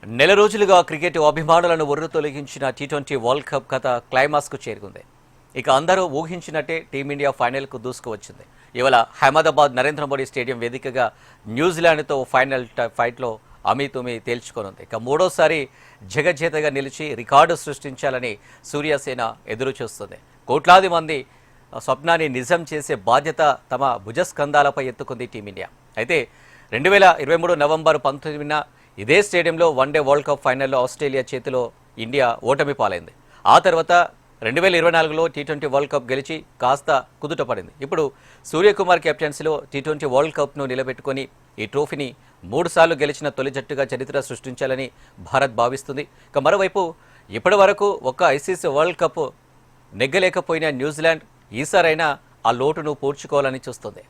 నెల రోజులుగా క్రికెట్ అభిమానులను తొలగించిన టీ20 వరల్డ్ కప్ కథ క్లైమాక్స్కు చేరుకుంది. ఇక అందరూ ఊహించినట్టే టీమిండియా ఫైనల్కు దూసుకువచ్చింది. ఇవాళ అహ్మదాబాద్ నరేంద్ర మోడీ స్టేడియం వేదికగా న్యూజిలాండ్తో ఫైనల్ ఫైట్లో అమీతుమీ తేల్చుకోనుంది. ఇక మూడోసారి జగజ్జేతగా నిలిచి రికార్డు సృష్టించాలని సూర్యసేన ఎదురు చూస్తుంది. కోట్లాది మంది స్వప్నాన్ని నిజం చేసే బాధ్యత తమ భుజస్కంధాలపై ఎత్తుకుంది టీమిండియా. అయితే 2023 నవంబర్ 19న ఇదే స్టేడియంలో వన్డే వరల్డ్ కప్ ఫైనల్లో ఆస్ట్రేలియా చేతిలో ఇండియా ఓటమి పాలైంది. ఆ తర్వాత 2024లో టీ20 వరల్డ్ కప్ గెలిచి కాస్త కుదుటపడింది. ఇప్పుడు సూర్యకుమార్ కెప్టెన్సీలో టీ20 వరల్డ్ కప్ను నిలబెట్టుకొని ఈ ట్రోఫీని 3 సార్లు గెలిచిన తొలి జట్టుగా చరిత్ర సృష్టించాలని భారత్ భావిస్తుంది. ఇక మరోవైపు ఇప్పటి వరకు ఒక్క ఐసీసీ వరల్డ్ కప్ నెగ్గలేకపోయిన న్యూజిలాండ్ ఈసారైనా ఆ లోటును పూడ్చుకోవాలని చూస్తుంది.